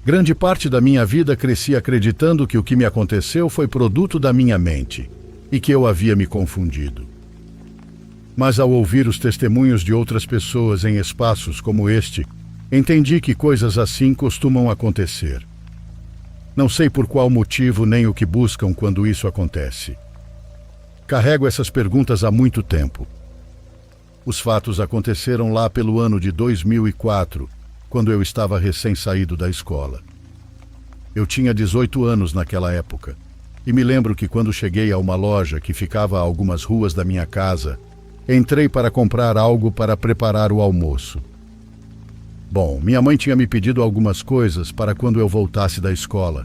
Grande parte da minha vida cresci acreditando que o que me aconteceu foi produto da minha mente e que eu havia me confundido. Mas ao ouvir os testemunhos de outras pessoas em espaços como este, entendi que coisas assim costumam acontecer. Não sei por qual motivo nem o que buscam quando isso acontece. Carrego essas perguntas há muito tempo. Os fatos aconteceram lá pelo ano de 2004, quando eu estava recém-saído da escola. Eu tinha 18 anos naquela época, e me lembro que quando cheguei a uma loja que ficava a algumas ruas da minha casa, entrei para comprar algo para preparar o almoço. Bom, minha mãe tinha me pedido algumas coisas para quando eu voltasse da escola.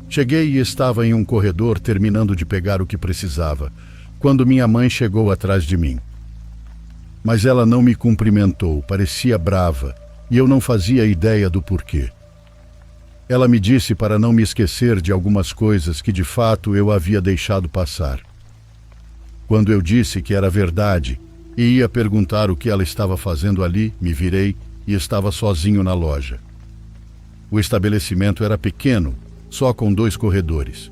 Cheguei e estava em um corredor terminando de pegar o que precisava, quando minha mãe chegou atrás de mim. Mas ela não me cumprimentou, parecia brava, e eu não fazia ideia do porquê. Ela me disse para não me esquecer de algumas coisas que de fato eu havia deixado passar. Quando eu disse que era verdade e ia perguntar o que ela estava fazendo ali, me virei e estava sozinho na loja. O estabelecimento era pequeno, só com 2 corredores.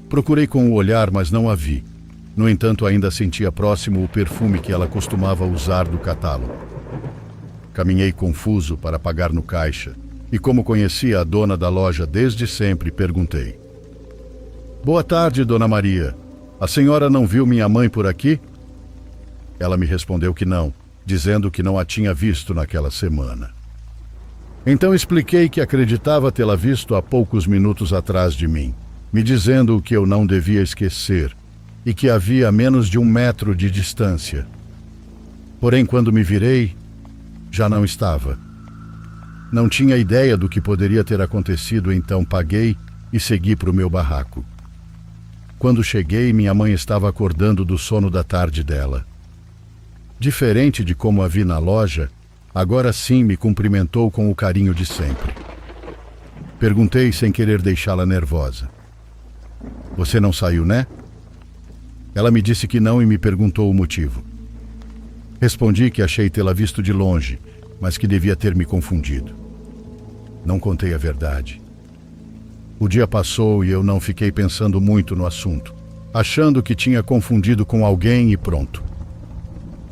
Procurei com o olhar, mas não a vi. No entanto, ainda sentia próximo o perfume que ela costumava usar do catálogo. Caminhei confuso para pagar no caixa e, como conhecia a dona da loja desde sempre, perguntei: "Boa tarde, Dona Maria. A senhora não viu minha mãe por aqui?" Ela me respondeu que não, dizendo que não a tinha visto naquela semana. Então expliquei que acreditava tê-la visto há poucos minutos atrás de mim, me dizendo o que eu não devia esquecer e que havia a menos de 1 metro de distância. Porém, quando me virei, já não estava. Não tinha ideia do que poderia ter acontecido, então paguei e segui para o meu barraco. Quando cheguei, minha mãe estava acordando do sono da tarde dela. Diferente de como a vi na loja, agora sim me cumprimentou com o carinho de sempre. Perguntei sem querer deixá-la nervosa: "Você não saiu, né?" Ela me disse que não e me perguntou o motivo. Respondi que achei tê-la visto de longe, mas que devia ter me confundido. Não contei a verdade. O dia passou e eu não fiquei pensando muito no assunto, achando que tinha confundido com alguém e pronto.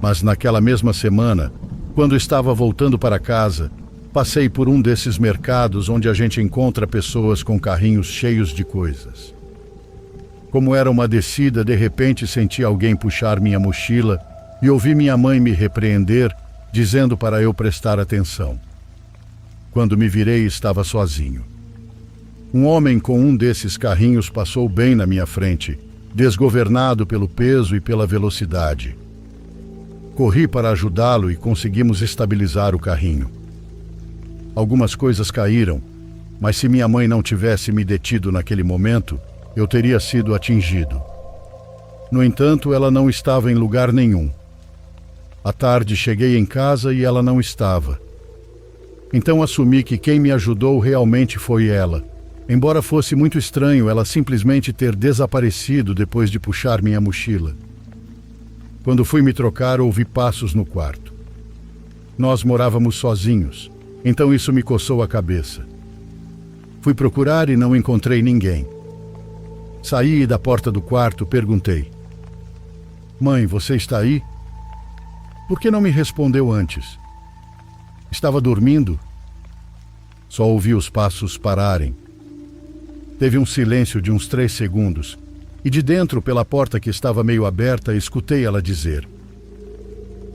Mas naquela mesma semana, quando estava voltando para casa, passei por um desses mercados onde a gente encontra pessoas com carrinhos cheios de coisas. Como era uma descida, de repente senti alguém puxar minha mochila e ouvi minha mãe me repreender, dizendo para eu prestar atenção. Quando me virei, estava sozinho. Um homem com um desses carrinhos passou bem na minha frente, desgovernado pelo peso e pela velocidade. Corri para ajudá-lo e conseguimos estabilizar o carrinho. Algumas coisas caíram, mas se minha mãe não tivesse me detido naquele momento, eu teria sido atingido. No entanto, ela não estava em lugar nenhum. À tarde cheguei em casa e ela não estava. Então assumi que quem me ajudou realmente foi ela, embora fosse muito estranho ela simplesmente ter desaparecido depois de puxar minha mochila. Quando fui me trocar, ouvi passos no quarto. Nós morávamos sozinhos, então isso me coçou a cabeça. Fui procurar e não encontrei ninguém. Saí e da porta do quarto perguntei: "Mãe, você está aí?" Por que não me respondeu antes? Estava dormindo? Só ouvi os passos pararem. Teve um silêncio de uns 3 segundos, e de dentro, pela porta que estava meio aberta, escutei ela dizer: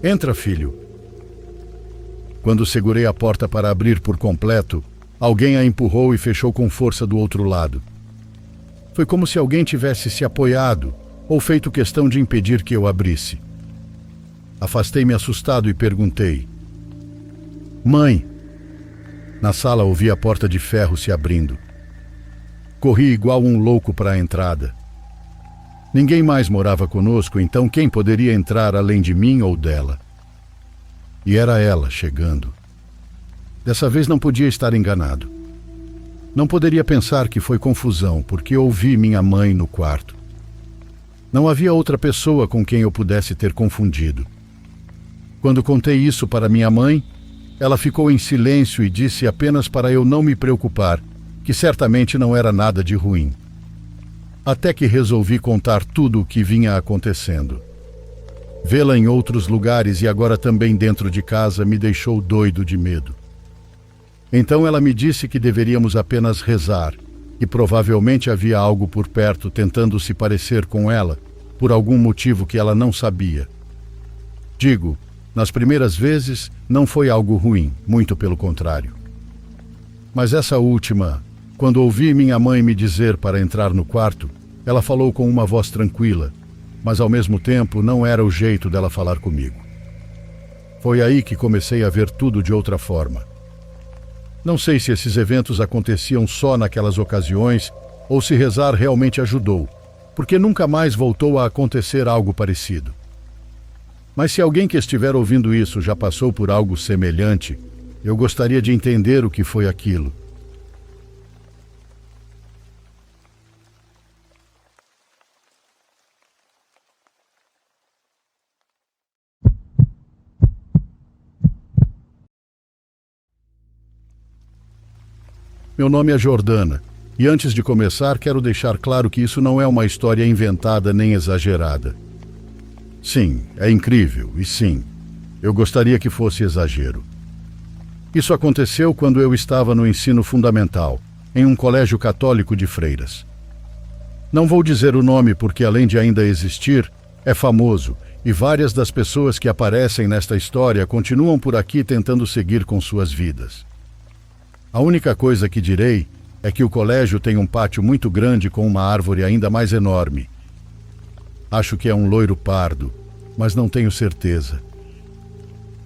"Entra, filho." Quando segurei a porta para abrir por completo, alguém a empurrou e fechou com força do outro lado. Foi como se alguém tivesse se apoiado ou feito questão de impedir que eu abrisse. Afastei-me assustado e perguntei: "Mãe?" Na sala ouvi a porta de ferro se abrindo. Corri igual um louco para a entrada. Ninguém mais morava conosco, então quem poderia entrar além de mim ou dela? E era ela chegando. Dessa vez não podia estar enganado. Não poderia pensar que foi confusão, porque ouvi minha mãe no quarto. Não havia outra pessoa com quem eu pudesse ter confundido. Quando contei isso para minha mãe, Ela ficou em silêncio e disse apenas para eu não me preocupar, que certamente não era nada de ruim. Até que resolvi contar tudo o que vinha acontecendo. Vê-la em outros lugares e agora também dentro de casa me deixou doido de medo. Então ela me disse que deveríamos apenas rezar, e provavelmente havia algo por perto tentando se parecer com ela, por algum motivo que ela não sabia. Digo, nas primeiras vezes não foi algo ruim, muito pelo contrário. Mas essa última, quando ouvi minha mãe me dizer para entrar no quarto, ela falou com uma voz tranquila, mas ao mesmo tempo não era o jeito dela falar comigo. Foi aí que comecei a ver tudo de outra forma. Não sei se esses eventos aconteciam só naquelas ocasiões ou se rezar realmente ajudou, porque nunca mais voltou a acontecer algo parecido. Mas se alguém que estiver ouvindo isso já passou por algo semelhante, eu gostaria de entender o que foi aquilo. Meu nome é Jordana, e antes de começar quero deixar claro que isso não é uma história inventada nem exagerada. Sim, é incrível, e sim, eu gostaria que fosse exagero. Isso aconteceu quando eu estava no ensino fundamental, em um colégio católico de freiras. Não vou dizer o nome porque, além de ainda existir, é famoso, e várias das pessoas que aparecem nesta história continuam por aqui tentando seguir com suas vidas. A única coisa que direi é que o colégio tem um pátio muito grande com uma árvore ainda mais enorme. Acho que é um loiro pardo, mas não tenho certeza.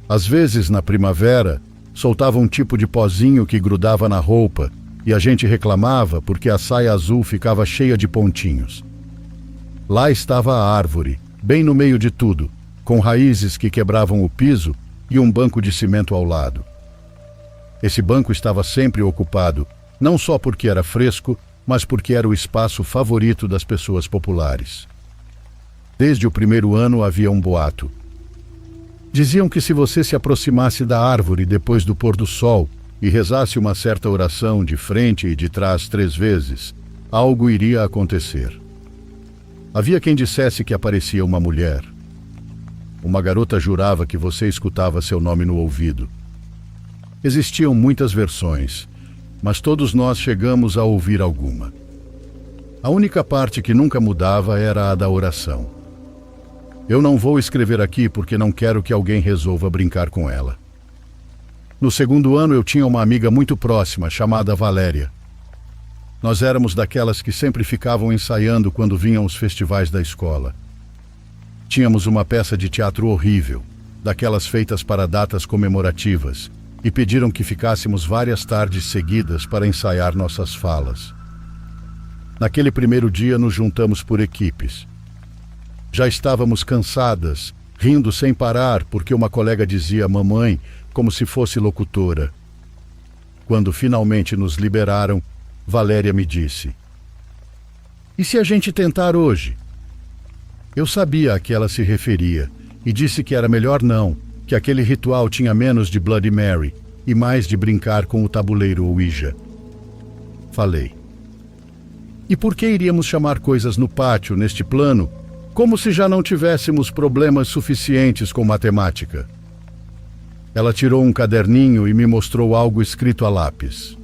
Às vezes, na primavera, soltava um tipo de pozinho que grudava na roupa e a gente reclamava porque a saia azul ficava cheia de pontinhos. Lá estava a árvore, bem no meio de tudo, com raízes que quebravam o piso e um banco de cimento ao lado. Esse banco estava sempre ocupado, não só porque era fresco, mas porque era o espaço favorito das pessoas populares. Desde o primeiro ano havia um boato. Diziam que se você se aproximasse da árvore depois do pôr do sol e rezasse uma certa oração de frente e de trás 3 vezes, algo iria acontecer. Havia quem dissesse que aparecia uma mulher. Uma garota jurava que você escutava seu nome no ouvido. Existiam muitas versões, mas todos nós chegamos a ouvir alguma. A única parte que nunca mudava era a da oração. Eu não vou escrever aqui porque não quero que alguém resolva brincar com ela. No segundo ano eu tinha uma amiga muito próxima, chamada Valéria. Nós éramos daquelas que sempre ficavam ensaiando quando vinham os festivais da escola. Tínhamos uma peça de teatro horrível, daquelas feitas para datas comemorativas, e pediram que ficássemos várias tardes seguidas para ensaiar nossas falas. Naquele primeiro dia nos juntamos por equipes. Já estávamos cansadas, rindo sem parar porque uma colega dizia mamãe como se fosse locutora. Quando finalmente nos liberaram, Valéria me disse: "E se a gente tentar hoje?" Eu sabia a que ela se referia e disse que era melhor não, que aquele ritual tinha menos de Bloody Mary e mais de brincar com o tabuleiro Ouija. Falei: "E por que iríamos chamar coisas no pátio, neste plano, como se já não tivéssemos problemas suficientes com matemática?" Ela tirou um caderninho e me mostrou algo escrito a lápis.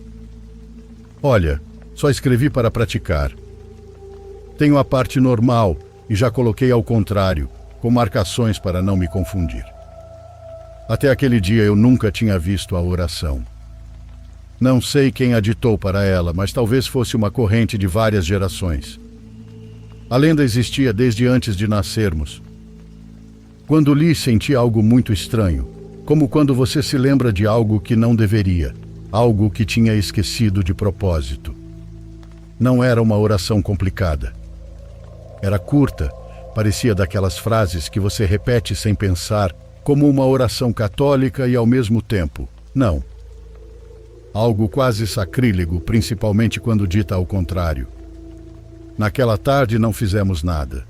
"Olha, só escrevi para praticar. Tenho a parte normal e já coloquei ao contrário, com marcações para não me confundir." Até aquele dia eu nunca tinha visto a oração. Não sei quem a ditou para ela, mas talvez fosse uma corrente de várias gerações. A lenda existia desde antes de nascermos. Quando li, senti algo muito estranho, como quando você se lembra de algo que não deveria, algo que tinha esquecido de propósito. Não era uma oração complicada. Era curta, parecia daquelas frases que você repete sem pensar, como uma oração católica e ao mesmo tempo, não. Algo quase sacrílego, principalmente quando dita ao contrário. Naquela tarde não fizemos nada.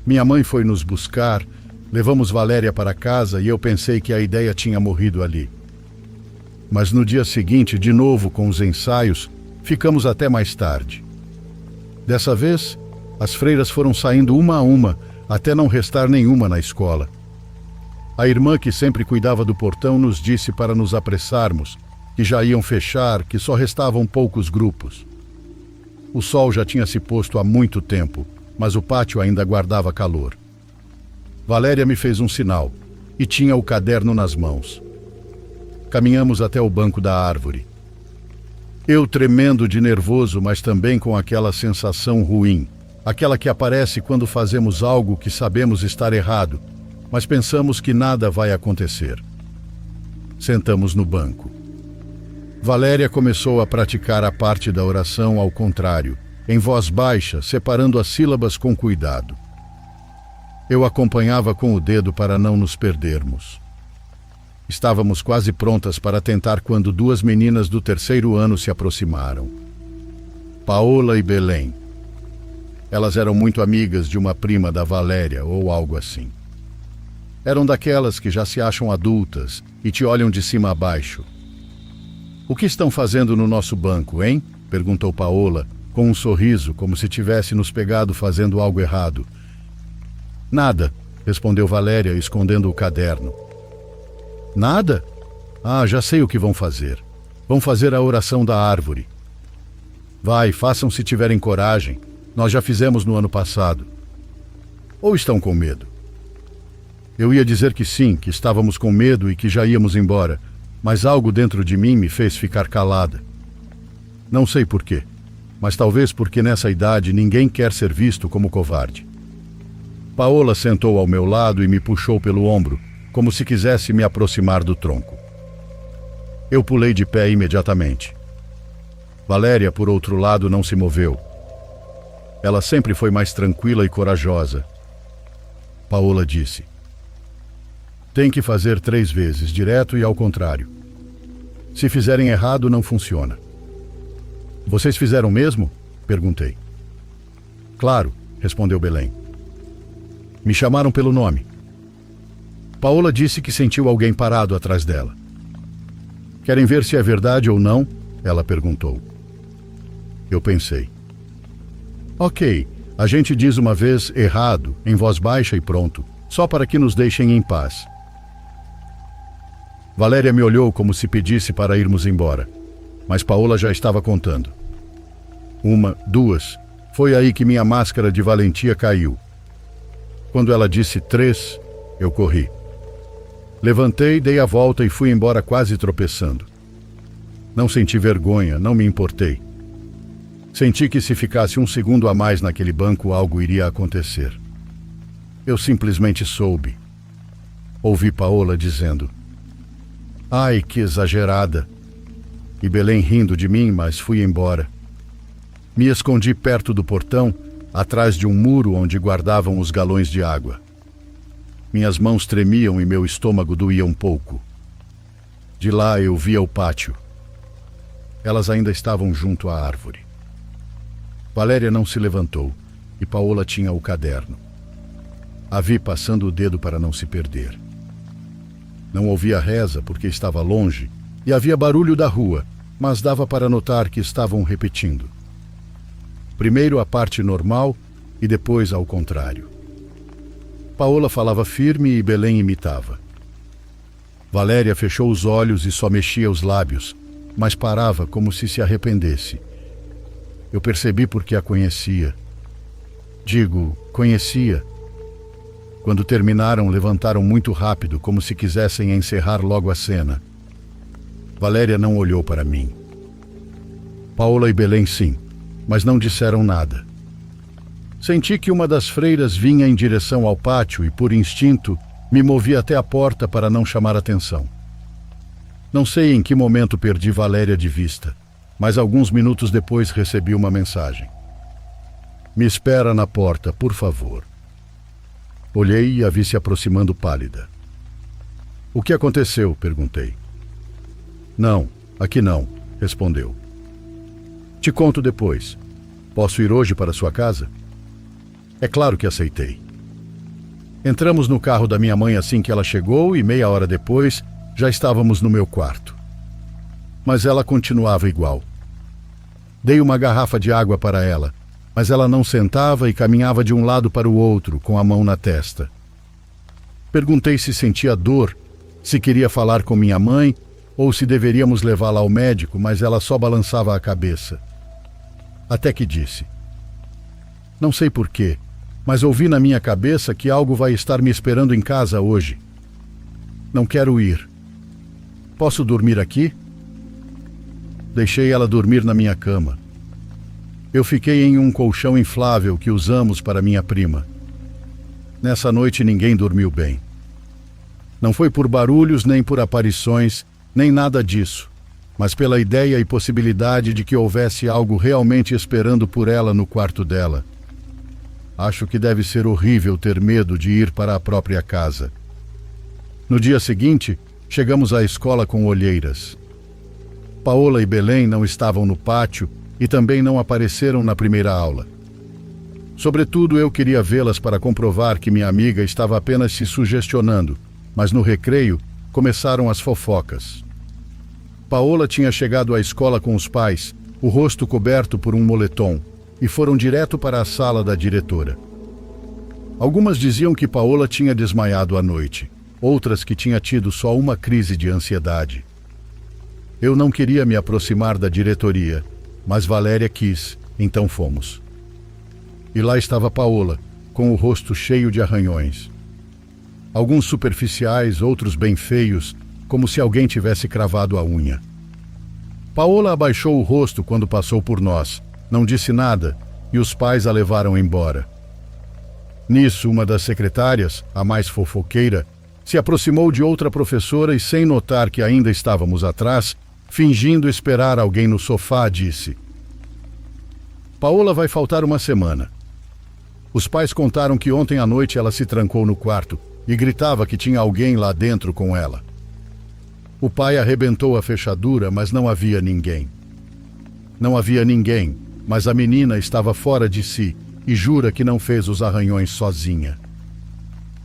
Minha mãe foi nos buscar, levamos Valéria para casa e eu pensei que a ideia tinha morrido ali. Mas no dia seguinte, de novo com os ensaios, ficamos até mais tarde. Dessa vez, as freiras foram saindo uma a uma, até não restar nenhuma na escola. A irmã que sempre cuidava do portão nos disse para nos apressarmos, que já iam fechar, que só restavam poucos grupos. O sol já tinha se posto há muito tempo, mas o pátio ainda guardava calor. Valéria me fez um sinal e tinha o caderno nas mãos. Caminhamos até o banco da árvore. Eu tremendo de nervoso, mas também com aquela sensação ruim, aquela que aparece quando fazemos algo que sabemos estar errado, mas pensamos que nada vai acontecer. Sentamos no banco. Valéria começou a praticar a parte da oração ao contrário, em voz baixa, separando as sílabas com cuidado. Eu acompanhava com o dedo para não nos perdermos. Estávamos quase prontas para tentar quando duas meninas do 3º ano se aproximaram. Paola e Belém. Elas eram muito amigas de uma prima da Valéria ou algo assim. Eram daquelas que já se acham adultas e te olham de cima a baixo. "O que estão fazendo no nosso banco, hein?" perguntou Paola, com um sorriso, como se tivesse nos pegado fazendo algo errado. "Nada", respondeu Valéria, escondendo o caderno. "Nada? Ah, já sei o que vão fazer. Vão fazer a oração da árvore." "Vai, façam se tiverem coragem. Nós já fizemos no ano passado." "Ou estão com medo?" Eu ia dizer que sim, que estávamos com medo e que já íamos embora, mas algo dentro de mim me fez ficar calada. Não sei por quê, mas talvez porque nessa idade ninguém quer ser visto como covarde. Paola sentou ao meu lado e me puxou pelo ombro, como se quisesse me aproximar do tronco. Eu pulei de pé imediatamente. Valéria, por outro lado, não se moveu. Ela sempre foi mais tranquila e corajosa. Paola disse: "Tem que fazer 3 vezes, direto e ao contrário. Se fizerem errado, não funciona." "Vocês fizeram mesmo?" perguntei. "Claro", respondeu Belém. "Me chamaram pelo nome." Paola disse que sentiu alguém parado atrás dela. "Querem ver se é verdade ou não?" ela perguntou. Eu pensei. Ok, a gente diz uma vez errado, em voz baixa e pronto, só para que nos deixem em paz. Valéria me olhou como se pedisse para irmos embora, mas Paola já estava contando. 1, 2, foi aí que minha máscara de valentia caiu. Quando ela disse 3, eu corri. Levantei, dei a volta e fui embora quase tropeçando. Não senti vergonha, não me importei. Senti que se ficasse 1 segundo a mais naquele banco, algo iria acontecer. Eu simplesmente soube. Ouvi Paola dizendo: "Ai, que exagerada!" E Belém rindo de mim, mas fui embora. Me escondi perto do portão, atrás de um muro onde guardavam os galões de água. Minhas mãos tremiam e meu estômago doía um pouco. De lá eu via o pátio. Elas ainda estavam junto à árvore. Valéria não se levantou e Paola tinha o caderno. A vi passando o dedo para não se perder. Não ouvia a reza porque estava longe e havia barulho da rua, mas dava para notar que estavam repetindo. Primeiro a parte normal e depois ao contrário. Paola falava firme e Belém imitava. Valéria fechou os olhos e só mexia os lábios, mas parava como se arrependesse. Eu percebi porque a conhecia. Digo, conhecia. Quando terminaram, levantaram muito rápido, como se quisessem encerrar logo a cena. Valéria não olhou para mim. Paola e Belém sim, mas não disseram nada. Senti que uma das freiras vinha em direção ao pátio e, por instinto, me movi até a porta para não chamar atenção. Não sei em que momento perdi Valéria de vista, mas alguns minutos depois recebi uma mensagem. "Me espera na porta, por favor." Olhei e a vi se aproximando pálida. "O que aconteceu?" perguntei. "Não, aqui não", respondeu. "Te conto depois. Posso ir hoje para sua casa?" É claro que aceitei. Entramos no carro da minha mãe assim que ela chegou e 30 minutos depois já estávamos no meu quarto. mas ela continuava igual. Dei uma garrafa de água para ela, mas ela não sentava e caminhava de um lado para o outro, com a mão na testa. Perguntei se sentia dor, se queria falar com minha mãe ou se deveríamos levá-la ao médico, mas ela só balançava a cabeça. Até que disse: "Não sei porquê, mas ouvi na minha cabeça que algo vai estar me esperando em casa hoje. Não quero ir. Posso dormir aqui?" Deixei ela dormir na minha cama. Eu fiquei em um colchão inflável que usamos para minha prima. Nessa noite ninguém dormiu bem. Não foi por barulhos, nem por aparições, nem nada disso, mas pela ideia e possibilidade de que houvesse algo realmente esperando por ela no quarto dela. Acho que deve ser horrível ter medo de ir para a própria casa. No dia seguinte, chegamos à escola com olheiras. Paola e Belém não estavam no pátio e também não apareceram na primeira aula. Sobretudo, eu queria vê-las para comprovar que minha amiga estava apenas se sugestionando, mas no recreio começaram as fofocas. Paola tinha chegado à escola com os pais, o rosto coberto por um moletom, e foram direto para a sala da diretora. Algumas diziam que Paola tinha desmaiado à noite, outras que tinha tido só uma crise de ansiedade. Eu não queria me aproximar da diretoria, mas Valéria quis, então fomos. E lá estava Paola, com o rosto cheio de arranhões. Alguns superficiais, outros bem feios, como se alguém tivesse cravado a unha. Paola abaixou o rosto quando passou por nós, não disse nada, e os pais a levaram embora. Nisso, uma das secretárias, a mais fofoqueira, se aproximou de outra professora e, sem notar que ainda estávamos atrás, fingindo esperar alguém no sofá, disse: "Paola vai faltar uma semana." Os pais contaram que ontem à noite ela se trancou no quarto e gritava que tinha alguém lá dentro com ela. O pai arrebentou a fechadura, mas não havia ninguém. Não havia ninguém, mas a menina estava fora de si e jura que não fez os arranhões sozinha.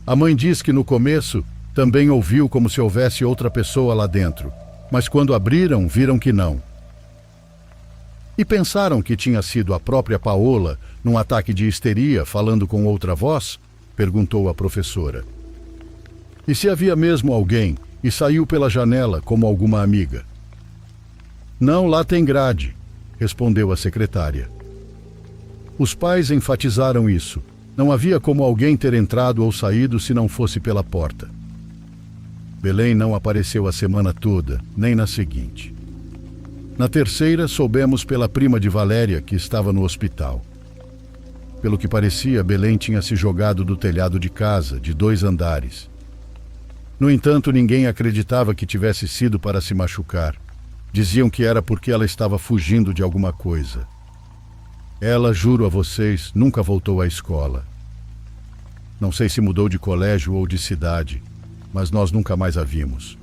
A mãe diz que no começo também ouviu como se houvesse outra pessoa lá dentro, mas quando abriram, viram que não. E pensaram que tinha sido a própria Paola, num ataque de histeria, falando com outra voz? Perguntou a professora. E se havia mesmo alguém e saiu pela janela como alguma amiga? Não, lá tem grade, respondeu a secretária. Os pais enfatizaram isso. Não havia como alguém ter entrado ou saído se não fosse pela porta. Belém não apareceu a semana toda, nem na seguinte. Na terceira, soubemos pela prima de Valéria, que estava no hospital. Pelo que parecia, Belém tinha se jogado do telhado de casa, de 2 andares. No entanto, ninguém acreditava que tivesse sido para se machucar. Diziam que era porque ela estava fugindo de alguma coisa. Ela, juro a vocês, nunca voltou à escola. Não sei se mudou de colégio ou de cidade, mas nós nunca mais a vimos.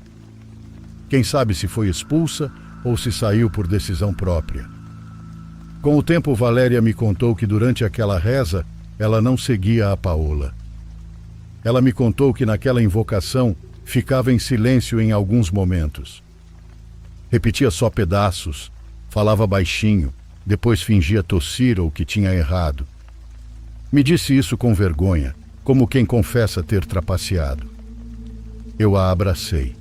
Quem sabe se foi expulsa ou se saiu por decisão própria. Com o tempo, Valéria me contou que durante aquela reza, ela não seguia a Paola. Ela me contou que naquela invocação ficava em silêncio em alguns momentos. Repetia só pedaços, falava baixinho, depois fingia tossir ou que tinha errado. Me disse isso com vergonha, como quem confessa ter trapaceado. Eu a abracei.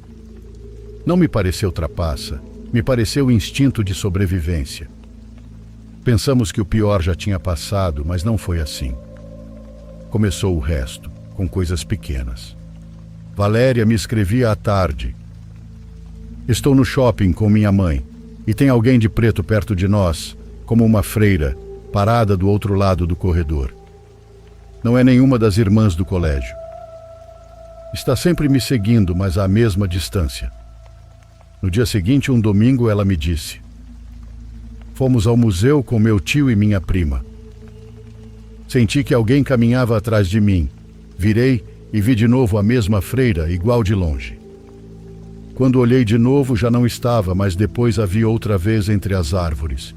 Não me pareceu trapaça, me pareceu instinto de sobrevivência. Pensamos que o pior já tinha passado, mas não foi assim. Começou o resto, com coisas pequenas. Valéria me escrevia à tarde. Estou no shopping com minha mãe e tem alguém de preto perto de nós, como uma freira, parada do outro lado do corredor. Não é nenhuma das irmãs do colégio. Está sempre me seguindo, mas à mesma distância. No dia seguinte, um domingo, ela me disse: "Fomos ao museu com meu tio e minha prima. Senti que alguém caminhava atrás de mim. Virei e vi de novo a mesma freira, igual de longe. Quando olhei de novo, já não estava, mas depois a vi outra vez entre as árvores.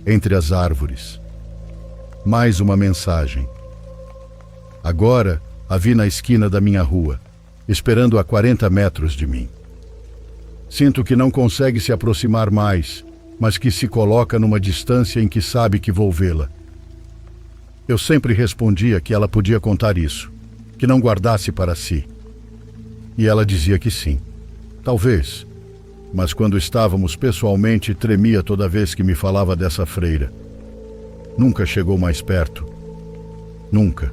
Entre as árvores. Mais uma mensagem. Agora a vi na esquina da minha rua, esperando a 40 metros de mim. Sinto que não consegue se aproximar mais, mas que se coloca numa distância em que sabe que vou vê-la. Eu sempre respondia que ela podia contar isso, que não guardasse para si. E ela dizia que sim. Talvez. Mas quando estávamos pessoalmente, tremia toda vez que me falava dessa freira. Nunca chegou mais perto. Nunca.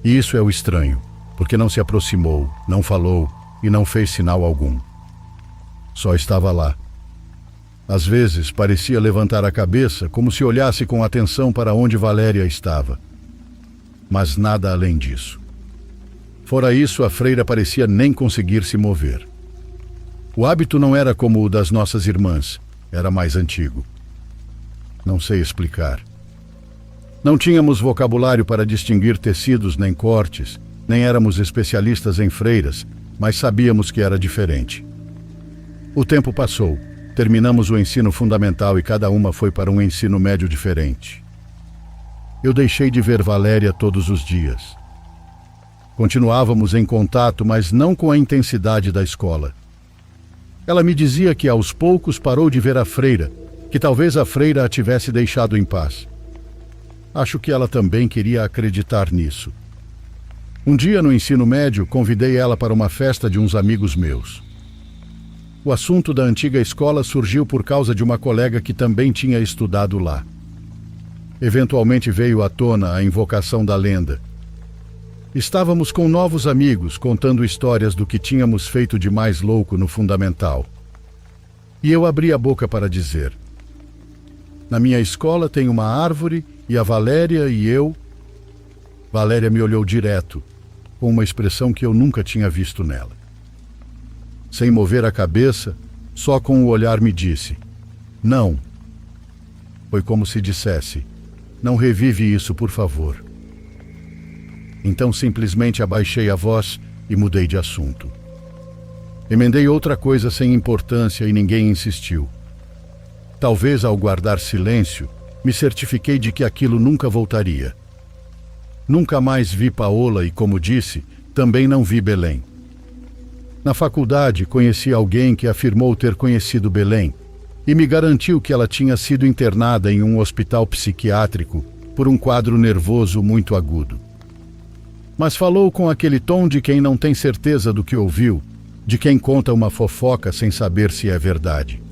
E isso é o estranho, porque não se aproximou, não falou e não fez sinal algum. Só estava lá. Às vezes parecia levantar a cabeça, como se olhasse com atenção para onde Valéria estava. Mas nada além disso. Fora isso, a freira parecia nem conseguir se mover. O hábito não era como o das nossas irmãs, era mais antigo. Não sei explicar. Não tínhamos vocabulário para distinguir tecidos nem cortes, nem éramos especialistas em freiras, mas sabíamos que era diferente. O tempo passou, terminamos o ensino fundamental e cada uma foi para um ensino médio diferente. Eu deixei de ver Valéria todos os dias. Continuávamos em contato, mas não com a intensidade da escola. Ela me dizia que aos poucos parou de ver a freira, que talvez a freira a tivesse deixado em paz. Acho que ela também queria acreditar nisso. Um dia, no ensino médio, convidei ela para uma festa de uns amigos meus. O assunto da antiga escola surgiu por causa de uma colega que também tinha estudado lá. Eventualmente veio à tona a invocação da lenda. Estávamos com novos amigos, contando histórias do que tínhamos feito de mais louco no fundamental. E eu abri a boca para dizer: na minha escola tem uma árvore e a Valéria e eu... Valéria me olhou direto, com uma expressão que eu nunca tinha visto nela. Sem mover a cabeça, só com o olhar me disse: não. Foi como se dissesse: não revive isso, por favor. Então simplesmente abaixei a voz e mudei de assunto. Emendei outra coisa sem importância e ninguém insistiu. Talvez ao guardar silêncio, me certifiquei de que aquilo nunca voltaria. Nunca mais vi Paola e, como disse, também não vi Belém. Na faculdade, conheci alguém que afirmou ter conhecido Belém e me garantiu que ela tinha sido internada em um hospital psiquiátrico por um quadro nervoso muito agudo. Mas falou com aquele tom de quem não tem certeza do que ouviu, de quem conta uma fofoca sem saber se é verdade.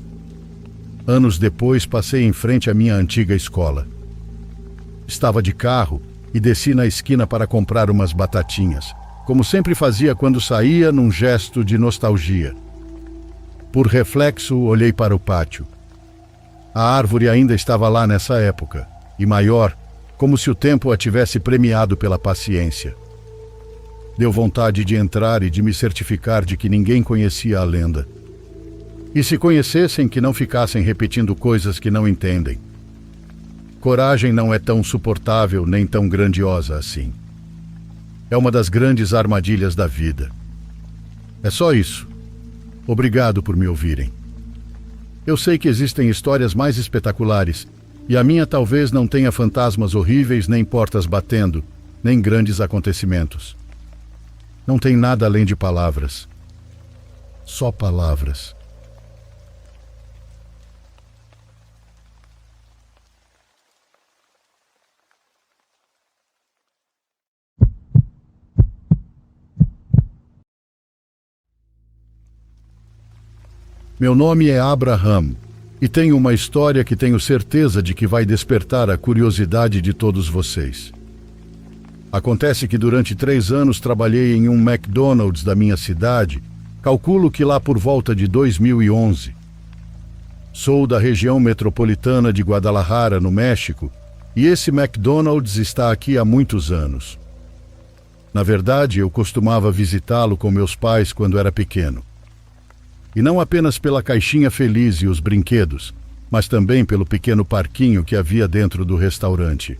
Anos depois, passei em frente à minha antiga escola. Estava de carro e desci na esquina para comprar umas batatinhas, como sempre fazia quando saía, num gesto de nostalgia. Por reflexo, olhei para o pátio. A árvore ainda estava lá nessa época, e maior, como se o tempo a tivesse premiado pela paciência. Deu vontade de entrar e de me certificar de que ninguém conhecia a lenda. E se conhecessem, que não ficassem repetindo coisas que não entendem. Coragem não é tão suportável nem tão grandiosa assim. É uma das grandes armadilhas da vida. É só isso. Obrigado por me ouvirem. Eu sei que existem histórias mais espetaculares, e a minha talvez não tenha fantasmas horríveis, nem portas batendo, nem grandes acontecimentos. Não tem nada além de palavras. Só palavras. Meu nome é Abraham e tenho uma história que tenho certeza de que vai despertar a curiosidade de todos vocês. Acontece que durante 3 anos trabalhei em um McDonald's da minha cidade, calculo que lá por volta de 2011. Sou da região metropolitana de Guadalajara, no México, e esse McDonald's está aqui há muitos anos. Na verdade, eu costumava visitá-lo com meus pais quando era pequeno. E não apenas pela caixinha feliz e os brinquedos, mas também pelo pequeno parquinho que havia dentro do restaurante.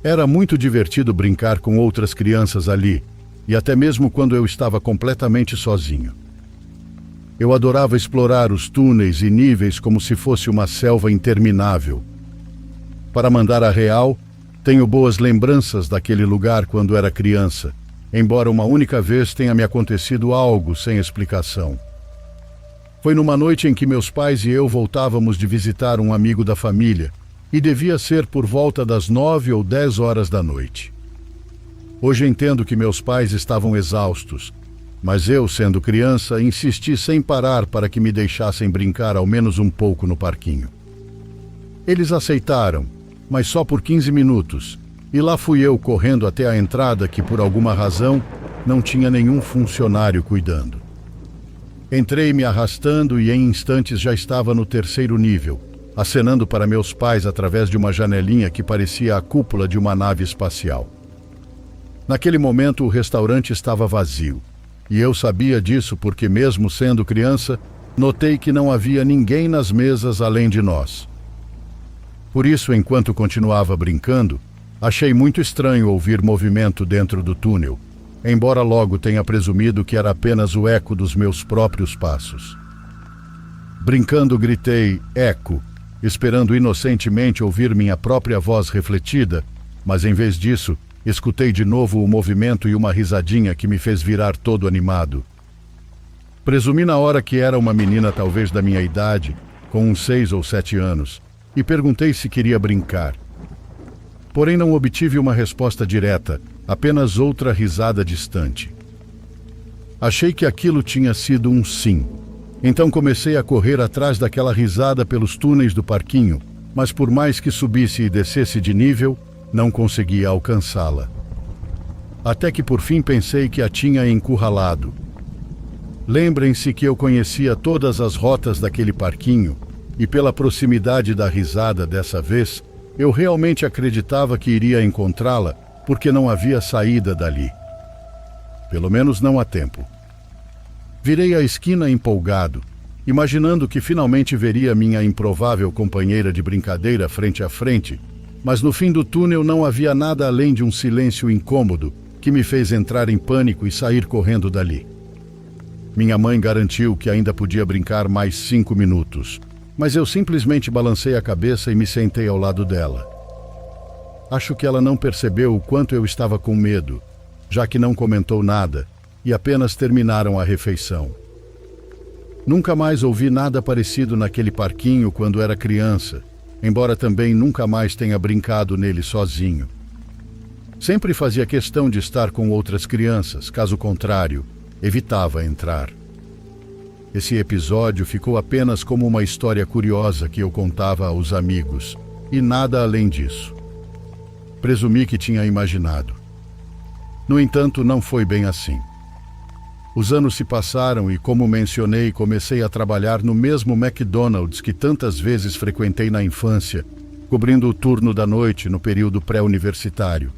Era muito divertido brincar com outras crianças ali, e até mesmo quando eu estava completamente sozinho. Eu adorava explorar os túneis e níveis como se fosse uma selva interminável. Para mandar a real, tenho boas lembranças daquele lugar quando era criança, embora uma única vez tenha me acontecido algo sem explicação. Foi numa noite em que meus pais e eu voltávamos de visitar um amigo da família, e devia ser por volta das 9 ou 10 horas da noite. Hoje entendo que meus pais estavam exaustos, mas eu, sendo criança, insisti sem parar para que me deixassem brincar ao menos um pouco no parquinho. Eles aceitaram, mas só por 15 minutos, e lá fui eu correndo até a entrada que, por alguma razão, não tinha nenhum funcionário cuidando. Entrei me arrastando e em instantes já estava no 3º nível, acenando para meus pais através de uma janelinha que parecia a cúpula de uma nave espacial. Naquele momento o restaurante estava vazio, e eu sabia disso porque, mesmo sendo criança, notei que não havia ninguém nas mesas além de nós. Por isso, enquanto continuava brincando, achei muito estranho ouvir movimento dentro do túnel, embora logo tenha presumido que era apenas o eco dos meus próprios passos. Brincando, gritei "eco", esperando inocentemente ouvir minha própria voz refletida, mas em vez disso, escutei de novo o movimento e uma risadinha que me fez virar todo animado. Presumi na hora que era uma menina talvez da minha idade, com uns 6 ou 7 anos, e perguntei se queria brincar. Porém não obtive uma resposta direta, apenas outra risada distante. Achei que aquilo tinha sido um sim. Então comecei a correr atrás daquela risada pelos túneis do parquinho, mas por mais que subisse e descesse de nível, não conseguia alcançá-la. Até que por fim pensei que a tinha encurralado. Lembrem-se que eu conhecia todas as rotas daquele parquinho, e pela proximidade da risada dessa vez, eu realmente acreditava que iria encontrá-la, porque não havia saída dali. Pelo menos não a tempo. Virei a esquina empolgado, imaginando que finalmente veria minha improvável companheira de brincadeira frente a frente, mas no fim do túnel não havia nada além de um silêncio incômodo que me fez entrar em pânico e sair correndo dali. Minha mãe garantiu que ainda podia brincar mais 5 minutos, mas eu simplesmente balancei a cabeça e me sentei ao lado dela. Acho que ela não percebeu o quanto eu estava com medo, já que não comentou nada e apenas terminaram a refeição. Nunca mais ouvi nada parecido naquele parquinho quando era criança, embora também nunca mais tenha brincado nele sozinho. Sempre fazia questão de estar com outras crianças, caso contrário, evitava entrar. Esse episódio ficou apenas como uma história curiosa que eu contava aos amigos, e nada além disso. Presumi que tinha imaginado. No entanto, não foi bem assim. Os anos se passaram e, como mencionei, comecei a trabalhar no mesmo McDonald's que tantas vezes frequentei na infância, cobrindo o turno da noite no período pré-universitário.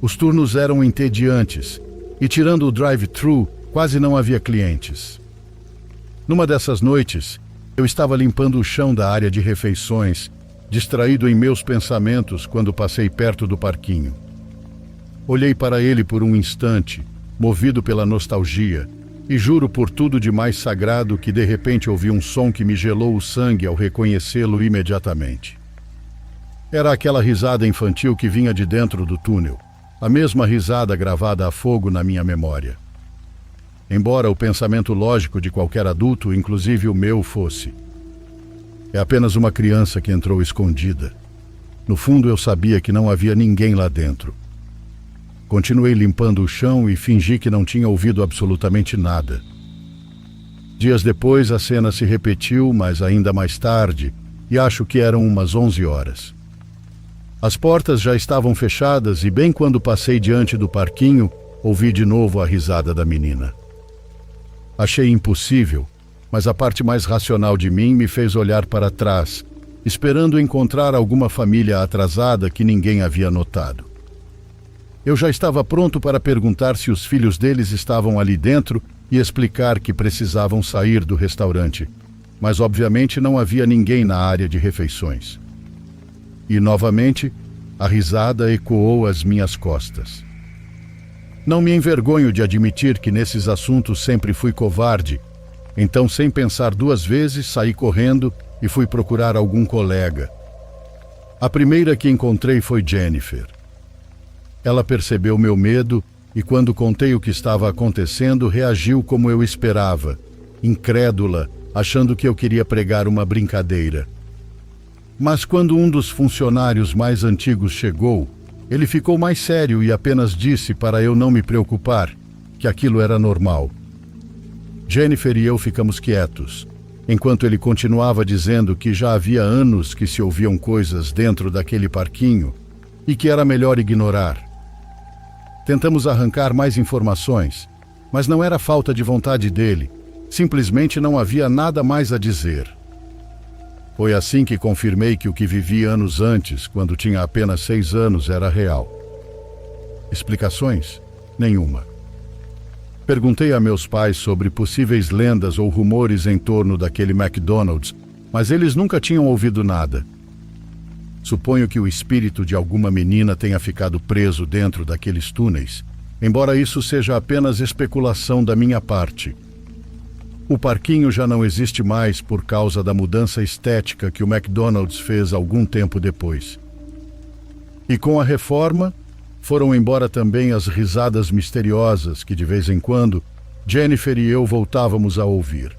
Os turnos eram entediantes e, tirando o drive-thru, quase não havia clientes. Numa dessas noites, eu estava limpando o chão da área de refeições, distraído em meus pensamentos quando passei perto do parquinho. Olhei para ele por um instante, movido pela nostalgia, e juro por tudo de mais sagrado que de repente ouvi um som que me gelou o sangue ao reconhecê-lo imediatamente. Era aquela risada infantil que vinha de dentro do túnel, a mesma risada gravada a fogo na minha memória. Embora o pensamento lógico de qualquer adulto, inclusive o meu, fosse: é apenas uma criança que entrou escondida. No fundo eu sabia que não havia ninguém lá dentro. Continuei limpando o chão e fingi que não tinha ouvido absolutamente nada. Dias depois a cena se repetiu, mas ainda mais tarde, e acho que eram umas 11 horas. As portas já estavam fechadas e bem quando passei diante do parquinho, ouvi de novo a risada da menina. Achei impossível, mas a parte mais racional de mim me fez olhar para trás, esperando encontrar alguma família atrasada que ninguém havia notado. Eu já estava pronto para perguntar se os filhos deles estavam ali dentro e explicar que precisavam sair do restaurante, mas obviamente não havia ninguém na área de refeições. E novamente, a risada ecoou às minhas costas. Não me envergonho de admitir que nesses assuntos sempre fui covarde, então sem pensar 2 vezes saí correndo e fui procurar algum colega. A primeira que encontrei foi Jennifer. Ela percebeu meu medo e, quando contei o que estava acontecendo, reagiu como eu esperava, incrédula, achando que eu queria pregar uma brincadeira. Mas quando um dos funcionários mais antigos chegou, ele ficou mais sério e apenas disse para eu não me preocupar, que aquilo era normal. Jennifer e eu ficamos quietos, enquanto ele continuava dizendo que já havia anos que se ouviam coisas dentro daquele parquinho e que era melhor ignorar. Tentamos arrancar mais informações, mas não era falta de vontade dele, simplesmente não havia nada mais a dizer. Foi assim que confirmei que o que vivi anos antes, quando tinha apenas 6 anos, era real. Explicações? Nenhuma. Perguntei a meus pais sobre possíveis lendas ou rumores em torno daquele McDonald's, mas eles nunca tinham ouvido nada. Suponho que o espírito de alguma menina tenha ficado preso dentro daqueles túneis, embora isso seja apenas especulação da minha parte. O parquinho já não existe mais por causa da mudança estética que o McDonald's fez algum tempo depois. E com a reforma, foram embora também as risadas misteriosas que, de vez em quando, Jennifer e eu voltávamos a ouvir.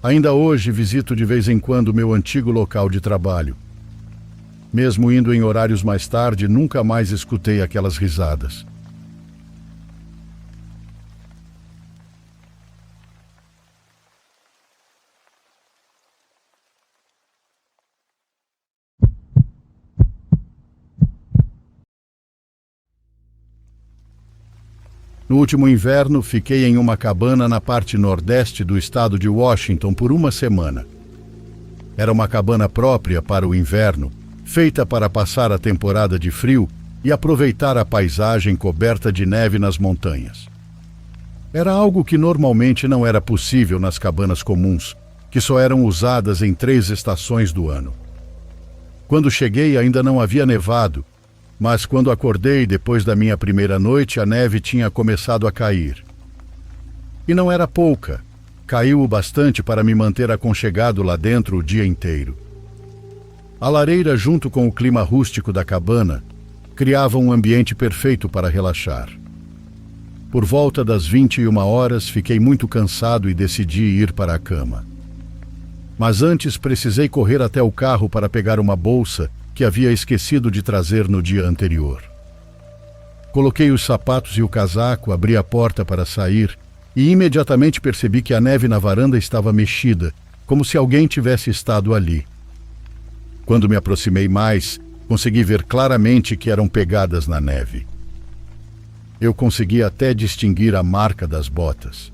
Ainda hoje visito de vez em quando meu antigo local de trabalho. Mesmo indo em horários mais tarde, nunca mais escutei aquelas risadas. No último inverno, fiquei em uma cabana na parte nordeste do estado de Washington por uma semana. Era uma cabana própria para o inverno, feita para passar a temporada de frio e aproveitar a paisagem coberta de neve nas montanhas. Era algo que normalmente não era possível nas cabanas comuns, que só eram usadas em 3 estações do ano. Quando cheguei, ainda não havia nevado, mas quando acordei depois da minha primeira noite, a neve tinha começado a cair. E não era pouca, caiu o bastante para me manter aconchegado lá dentro o dia inteiro. A lareira, junto com o clima rústico da cabana, criava um ambiente perfeito para relaxar. Por volta das 21 horas, fiquei muito cansado e decidi ir para a cama. Mas antes precisei correr até o carro para pegar uma bolsa que havia esquecido de trazer no dia anterior. Coloquei os sapatos e o casaco, abri a porta para sair e imediatamente percebi que a neve na varanda estava mexida, como se alguém tivesse estado ali. Quando me aproximei mais, consegui ver claramente que eram pegadas na neve. Eu consegui até distinguir a marca das botas.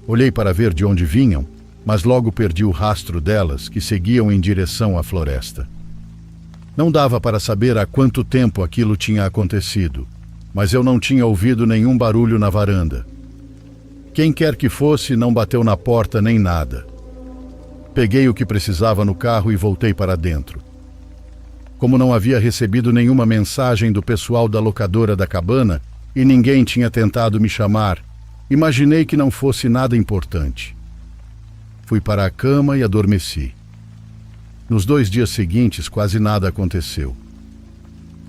Olhei para ver de onde vinham, mas logo perdi o rastro delas, que seguiam em direção à floresta. Não dava para saber há quanto tempo aquilo tinha acontecido, mas eu não tinha ouvido nenhum barulho na varanda. Quem quer que fosse não bateu na porta nem nada. Peguei o que precisava no carro e voltei para dentro. Como não havia recebido nenhuma mensagem do pessoal da locadora da cabana e ninguém tinha tentado me chamar, imaginei que não fosse nada importante. Fui para a cama e adormeci. Nos 2 dias seguintes, quase nada aconteceu.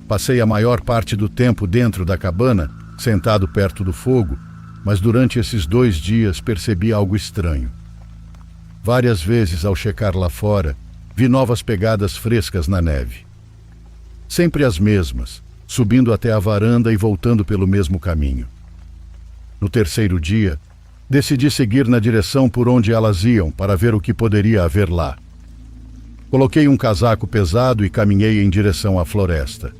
Passei a maior parte do tempo dentro da cabana, sentado perto do fogo, mas durante esses 2 dias percebi algo estranho. Várias vezes, ao checar lá fora, vi novas pegadas frescas na neve. Sempre as mesmas, subindo até a varanda e voltando pelo mesmo caminho. No 3º dia, decidi seguir na direção por onde elas iam para ver o que poderia haver lá. Coloquei um casaco pesado e caminhei em direção à floresta.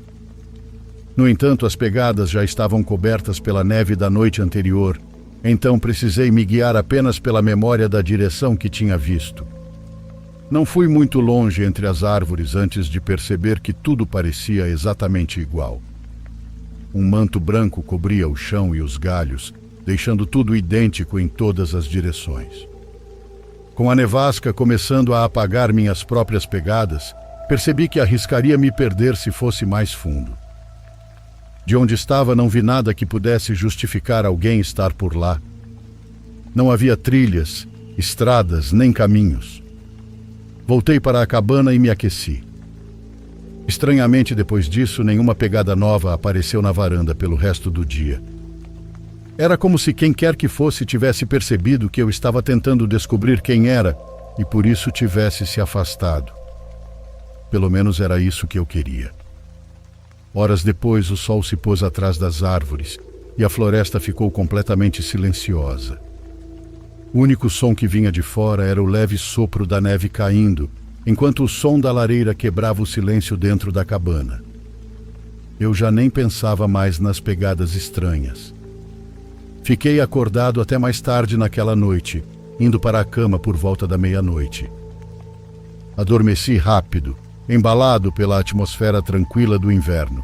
No entanto, as pegadas já estavam cobertas pela neve da noite anterior, então precisei me guiar apenas pela memória da direção que tinha visto. Não fui muito longe entre as árvores antes de perceber que tudo parecia exatamente igual. Um manto branco cobria o chão e os galhos, deixando tudo idêntico em todas as direções. Com a nevasca começando a apagar minhas próprias pegadas, percebi que arriscaria me perder se fosse mais fundo. De onde estava não vi nada que pudesse justificar alguém estar por lá. Não havia trilhas, estradas, nem caminhos. Voltei para a cabana e me aqueci. Estranhamente, depois disso, nenhuma pegada nova apareceu na varanda pelo resto do dia. Era como se quem quer que fosse tivesse percebido que eu estava tentando descobrir quem era e por isso tivesse se afastado. Pelo menos era isso que eu queria. Horas depois, o sol se pôs atrás das árvores e a floresta ficou completamente silenciosa. O único som que vinha de fora era o leve sopro da neve caindo, enquanto o som da lareira quebrava o silêncio dentro da cabana. Eu já nem pensava mais nas pegadas estranhas. Fiquei acordado até mais tarde naquela noite, indo para a cama por volta da meia-noite. Adormeci rápido, embalado pela atmosfera tranquila do inverno.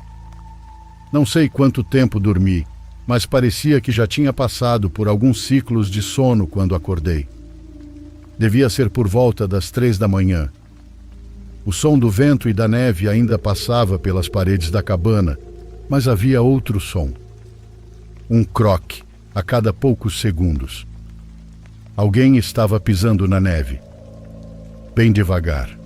Não sei quanto tempo dormi, mas parecia que já tinha passado por alguns ciclos de sono quando acordei. Devia ser por volta das 3 da manhã. O som do vento e da neve ainda passava pelas paredes da cabana, mas havia outro som. Um croque a cada poucos segundos. Alguém estava pisando na neve. Bem devagar.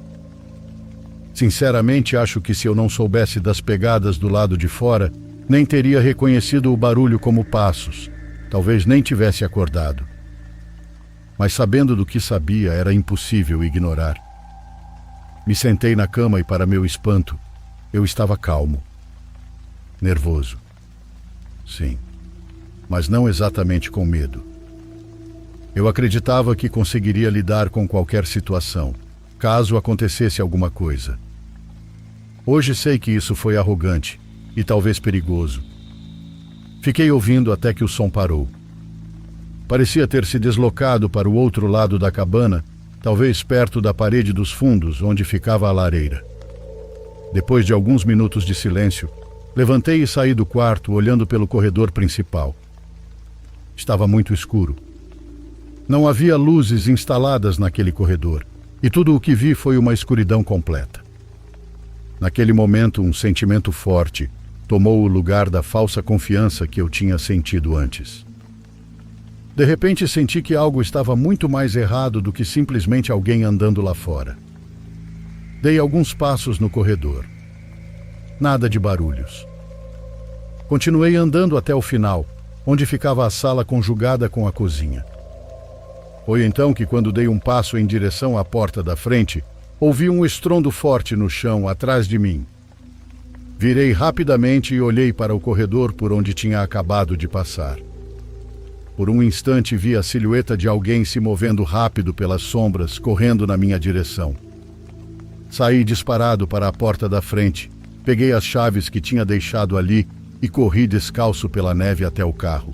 Sinceramente, acho que se eu não soubesse das pegadas do lado de fora, nem teria reconhecido o barulho como passos. Talvez nem tivesse acordado. Mas sabendo do que sabia, era impossível ignorar. Me sentei na cama e, para meu espanto, eu estava calmo. Nervoso. Sim, mas não exatamente com medo. Eu acreditava que conseguiria lidar com qualquer situação, caso acontecesse alguma coisa. Hoje sei que isso foi arrogante e talvez perigoso. Fiquei ouvindo até que o som parou. Parecia ter se deslocado para o outro lado da cabana, talvez perto da parede dos fundos, onde ficava a lareira. Depois de alguns minutos de silêncio, levantei e saí do quarto, olhando pelo corredor principal. Estava muito escuro. Não havia luzes instaladas naquele corredor, e tudo o que vi foi uma escuridão completa. Naquele momento, um sentimento forte tomou o lugar da falsa confiança que eu tinha sentido antes. De repente, senti que algo estava muito mais errado do que simplesmente alguém andando lá fora. Dei alguns passos no corredor. Nada de barulhos. Continuei andando até o final, onde ficava a sala conjugada com a cozinha. Foi então que, quando dei um passo em direção à porta da frente, ouvi um estrondo forte no chão atrás de mim. Virei rapidamente e olhei para o corredor por onde tinha acabado de passar. Por um instante vi a silhueta de alguém se movendo rápido pelas sombras, correndo na minha direção. Saí disparado para a porta da frente, peguei as chaves que tinha deixado ali e corri descalço pela neve até o carro.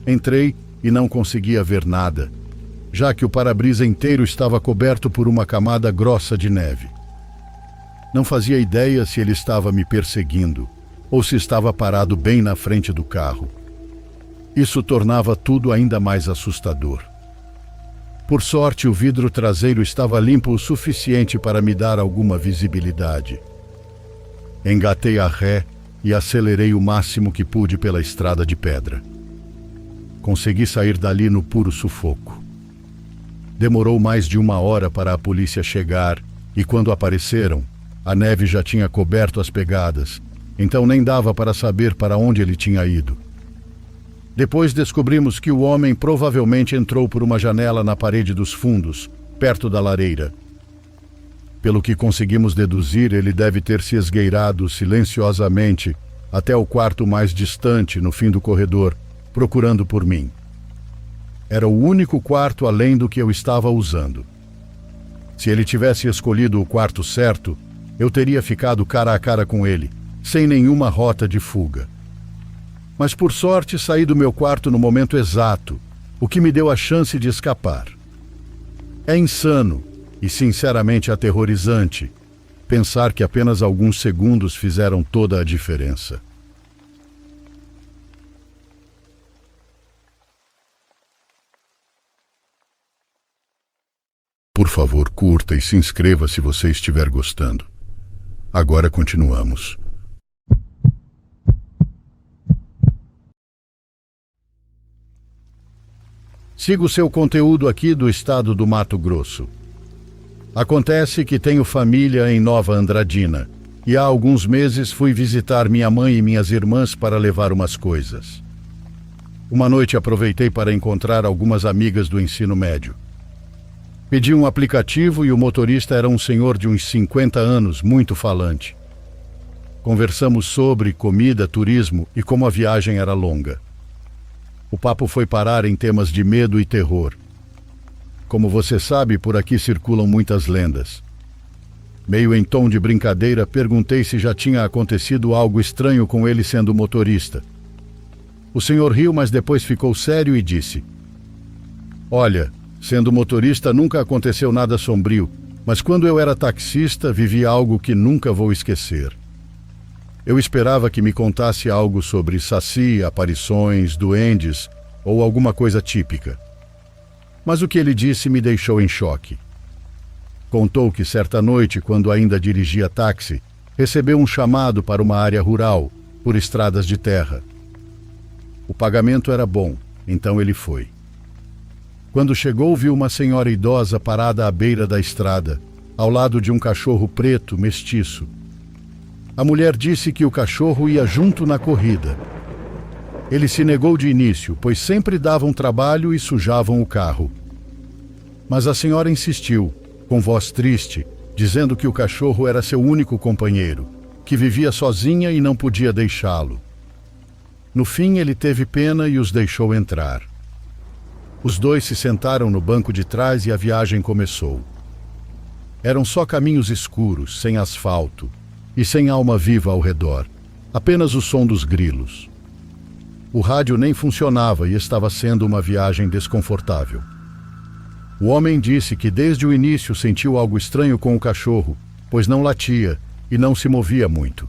Entrei e não conseguia ver nada, já que o para-brisa inteiro estava coberto por uma camada grossa de neve. Não fazia ideia se ele estava me perseguindo ou se estava parado bem na frente do carro. Isso tornava tudo ainda mais assustador. Por sorte, o vidro traseiro estava limpo o suficiente para me dar alguma visibilidade. Engatei a ré e acelerei o máximo que pude pela estrada de pedra. Consegui sair dali no puro sufoco. Demorou mais de 1 hora para a polícia chegar e, quando apareceram, a neve já tinha coberto as pegadas, então nem dava para saber para onde ele tinha ido. Depois descobrimos que o homem provavelmente entrou por uma janela na parede dos fundos, perto da lareira. Pelo que conseguimos deduzir, ele deve ter se esgueirado silenciosamente até o quarto mais distante, no fim do corredor, procurando por mim. Era o único quarto além do que eu estava usando. Se ele tivesse escolhido o quarto certo, eu teria ficado cara a cara com ele, sem nenhuma rota de fuga. Mas por sorte saí do meu quarto no momento exato, o que me deu a chance de escapar. É insano e sinceramente aterrorizante pensar que apenas alguns segundos fizeram toda a diferença. Por favor, curta e se inscreva se você estiver gostando. Agora continuamos. Sigo seu conteúdo aqui do estado do Mato Grosso. Acontece que tenho família em Nova Andradina e há alguns meses fui visitar minha mãe e minhas irmãs para levar umas coisas. Uma noite aproveitei para encontrar algumas amigas do ensino médio. Pedi um aplicativo e o motorista era um senhor de uns 50 anos, muito falante. Conversamos sobre comida, turismo e como a viagem era longa. O papo foi parar em temas de medo e terror. Como você sabe, por aqui circulam muitas lendas. Meio em tom de brincadeira, perguntei se já tinha acontecido algo estranho com ele sendo motorista. O senhor riu, mas depois ficou sério e disse: "Olha, sendo motorista nunca aconteceu nada sombrio, mas quando eu era taxista vivi algo que nunca vou esquecer. Eu esperava que me contasse algo sobre saci, aparições, duendes ou alguma coisa típica. Mas o que ele disse me deixou em choque. Contou que certa noite, quando ainda dirigia táxi, recebeu um chamado para uma área rural, por estradas de terra. O pagamento era bom, então ele foi. Quando chegou, viu uma senhora idosa parada à beira da estrada, ao lado de um cachorro preto, mestiço. A mulher disse que o cachorro ia junto na corrida. Ele se negou de início, pois sempre davam trabalho e sujavam o carro. Mas a senhora insistiu, com voz triste, dizendo que o cachorro era seu único companheiro, que vivia sozinha e não podia deixá-lo. No fim, ele teve pena e os deixou entrar. Os dois se sentaram no banco de trás e a viagem começou. Eram só caminhos escuros, sem asfalto, e sem alma viva ao redor, apenas o som dos grilos. O rádio nem funcionava e estava sendo uma viagem desconfortável. O homem disse que desde o início sentiu algo estranho com o cachorro, pois não latia e não se movia muito.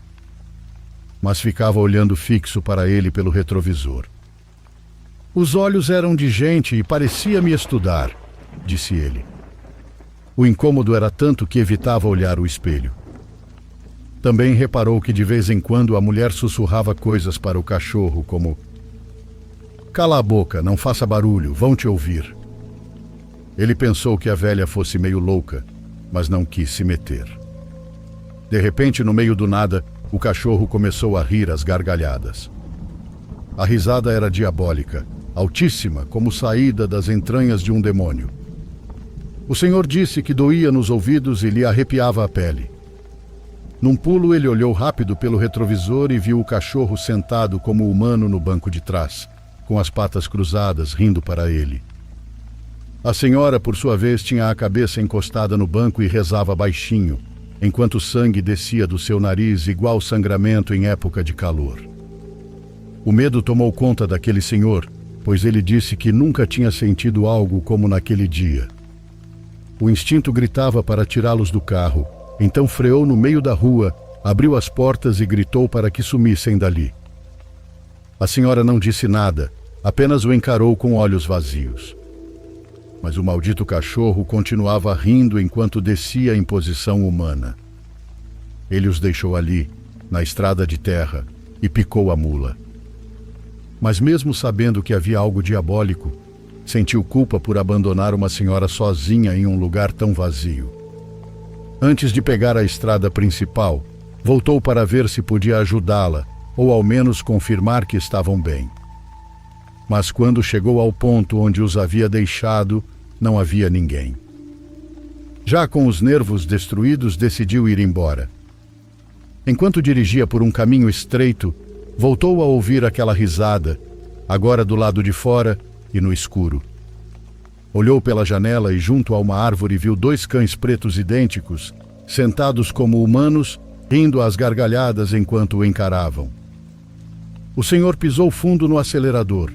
Mas ficava olhando fixo para ele pelo retrovisor. Os olhos eram de gente e parecia me estudar, disse ele. O incômodo era tanto que evitava olhar o espelho. Também reparou que de vez em quando a mulher sussurrava coisas para o cachorro, como: "Cala a boca, não faça barulho, vão te ouvir." Ele pensou que a velha fosse meio louca, mas não quis se meter. De repente, no meio do nada, o cachorro começou a rir às gargalhadas. A risada era diabólica, altíssima, como saída das entranhas de um demônio. O senhor disse que doía nos ouvidos e lhe arrepiava a pele. Num pulo, ele olhou rápido pelo retrovisor e viu o cachorro sentado como humano no banco de trás, com as patas cruzadas, rindo para ele. A senhora, por sua vez, tinha a cabeça encostada no banco e rezava baixinho, enquanto o sangue descia do seu nariz igual sangramento em época de calor. O medo tomou conta daquele senhor, pois ele disse que nunca tinha sentido algo como naquele dia. O instinto gritava para tirá-los do carro, então freou no meio da rua, abriu as portas e gritou para que sumissem dali. A senhora não disse nada, apenas o encarou com olhos vazios. Mas o maldito cachorro continuava rindo enquanto descia em posição humana. Ele os deixou ali, na estrada de terra, e picou a mula. Mas mesmo sabendo que havia algo diabólico, sentiu culpa por abandonar uma senhora sozinha em um lugar tão vazio. Antes de pegar a estrada principal, voltou para ver se podia ajudá-la, ou ao menos confirmar que estavam bem. Mas quando chegou ao ponto onde os havia deixado, não havia ninguém. Já com os nervos destruídos, decidiu ir embora. Enquanto dirigia por um caminho estreito, voltou a ouvir aquela risada, agora do lado de fora e no escuro. Olhou pela janela e junto a uma árvore viu dois cães pretos idênticos, sentados como humanos, rindo às gargalhadas enquanto o encaravam. O senhor pisou fundo no acelerador.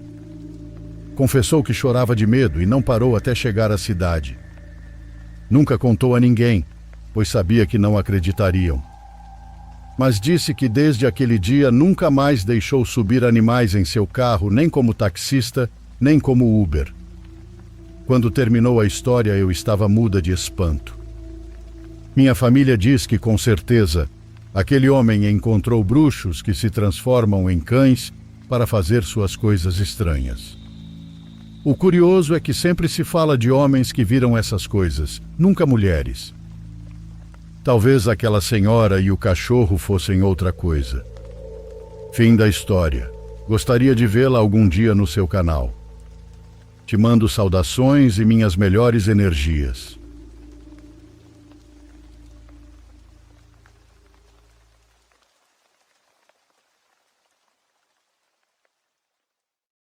Confessou que chorava de medo e não parou até chegar à cidade. Nunca contou a ninguém, pois sabia que não acreditariam. Mas disse que desde aquele dia nunca mais deixou subir animais em seu carro, nem como taxista, nem como Uber. Quando terminou a história, eu estava muda de espanto. Minha família diz que, com certeza, aquele homem encontrou bruxos que se transformam em cães para fazer suas coisas estranhas. O curioso é que sempre se fala de homens que viram essas coisas, nunca mulheres. Talvez aquela senhora e o cachorro fossem outra coisa. Fim da história. Gostaria de vê-la algum dia no seu canal. Te mando saudações e minhas melhores energias.